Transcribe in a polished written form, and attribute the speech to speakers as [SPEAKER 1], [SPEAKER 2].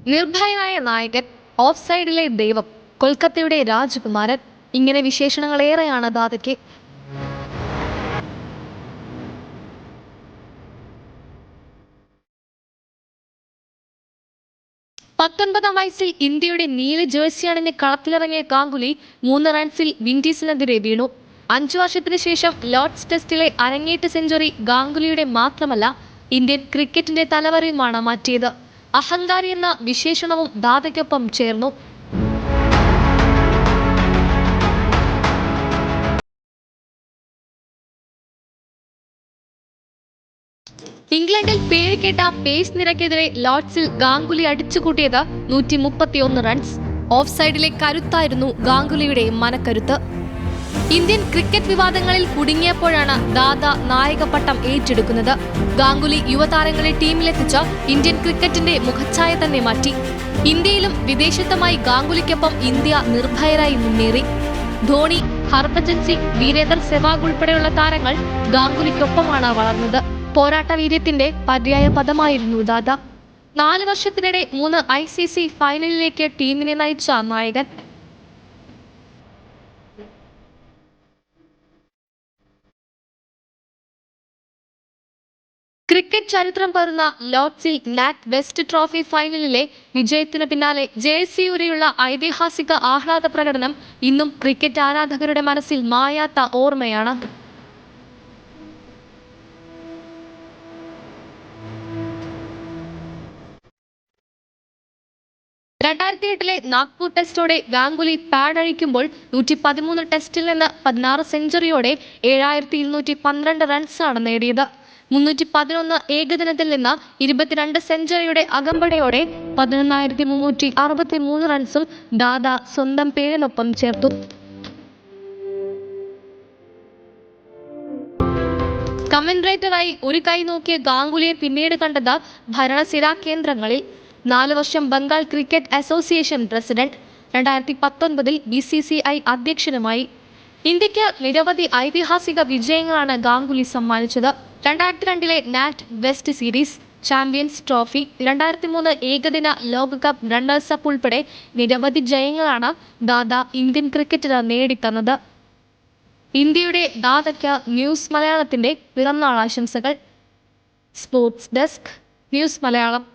[SPEAKER 1] നിർഭയനായ നായകൻ, ഓഫ് സൈഡിലെ ദൈവം, കൊൽക്കത്തയുടെ രാജകുമാരൻ, ഇങ്ങനെ വിശേഷണങ്ങളേറെയാണ് ദാദയ്ക്ക്. പത്തൊൻപതാം വയസ്സിൽ ഇന്ത്യയുടെ നീല ജേഴ്സി അണിഞ്ഞ് കളത്തിലിറങ്ങിയ ഗാംഗുലി 3 റൺസിൽ വിൻഡീസിനെതിരെ വീണു. 5 വർഷത്തിനു ശേഷം ലോർഡ്സ് ടെസ്റ്റിലെ അരങ്ങേറ്റ സെഞ്ചുറി ഗാംഗുലിയുടെ മാത്രമല്ല, ഇന്ത്യൻ ക്രിക്കറ്റിന്റെ തലവരെയുമാണ് മാറ്റിയത്. അഹങ്കാരി എന്ന വിശേഷണവും ദാദയ്ക്കൊപ്പം ചേർന്നു. ഇംഗ്ലണ്ടിൽ പേരുകേട്ട പേസ് നിരക്കെതിരെ ലോർഡ്സിൽ ഗാംഗുലി അടിച്ചുകൂട്ടിയത് 131 റൺസ്. ഓഫ് സൈഡിലെ കരുത്തായിരുന്നു ഗാംഗുലിയുടെ മനക്കരുത്ത്. ഇന്ത്യൻ ക്രിക്കറ്റ് വിവാദങ്ങളിൽ കുടുങ്ങിയപ്പോഴാണ് ദാദ നായകപട്ടം ഏറ്റെടുക്കുന്നത്. ഗാംഗുലി യുവതാരങ്ങളെ ടീമിലെത്തിച്ച ഇന്ത്യൻ ക്രിക്കറ്റിന്റെ മുഖച്ഛായ തന്നെ മാറ്റി. ഇന്ത്യയിലും വിദേശത്തുമായി ഗാംഗുലിക്കൊപ്പം ഇന്ത്യ നിർഭയരായി മുന്നേറി. ധോണി, ഹർഭജൻ സിംഗ്, വീരേന്ദർ സെവാഗ് ഉൾപ്പെടെയുള്ള താരങ്ങൾ ഗാംഗുലിക്കൊപ്പമാണ് വളർന്നത്. പോരാട്ട വീര്യത്തിന്റെ പര്യായ പദമായിരുന്നു ദാദ. 4 വർഷത്തിനിടെ 3 ICC ഫൈനലിലേക്ക് ടീമിനെ നയിച്ച നായകൻ. ക്രിക്കറ്റ് ചരിത്രം പറയുന്ന ലോർഡ്സിൽ നാറ്റ് വെസ്റ്റ് ട്രോഫി ഫൈനലിലെ വിജയത്തിനു പിന്നാലെ ജേഴ്സിയൂരിയുള്ള ഐതിഹാസിക ആഹ്ലാദ പ്രകടനം ഇന്നും ക്രിക്കറ്റ് ആരാധകരുടെ മനസ്സിൽ മായാത്ത ഓർമ്മയാണ്. 2008 നാഗ്പൂർ ടെസ്റ്റോടെ ഗാംഗുലി പാഡ് അഴിക്കുമ്പോൾ 113 ടെസ്റ്റിൽ നിന്ന് 16 സെഞ്ചുറിയോടെ 7212 റൺസാണ് നേടിയത്. 311 ഏകദിനത്തിൽ നിന്ന് 22 സെഞ്ചുറിയുടെ അകമ്പടിയോടെ 11363 റൺസും ദാദ സ്വന്തം പേരിനൊപ്പം ചേർത്തു. കമന്റേറ്ററായി ഒരു കൈ നോക്കിയ ഗാംഗുലിയെ പിന്നീട് കണ്ടത് ഭരണസിരാ കേന്ദ്രങ്ങളിൽ. 4 വർഷം Bengal cricket association president, 2019 BCCI അധ്യക്ഷനുമായി. ഇന്ത്യക്ക് നിരവധി ഐതിഹാസിക വിജയങ്ങളാണ് ഗാംഗുലി സമ്മാനിച്ചത്. 2002 നാറ്റ് വെസ്റ്റ് സീരീസ്, ചാമ്പ്യൻസ് ട്രോഫി, 2003 ഏകദിന ലോകകപ്പ് റണ്ണേഴ്സ് അപ്പ് ഉൾപ്പെടെ നിരവധി ജയങ്ങളാണ് ദാദ ഇന്ത്യൻ ക്രിക്കറ്റിന് നേടിത്തന്നത്. ഇന്ത്യയുടെ ദാദയ്ക്ക് ന്യൂസ് മലയാളത്തിന്റെ പിറന്നാൾ ആശംസകൾ. Sports desk, news Malayalam.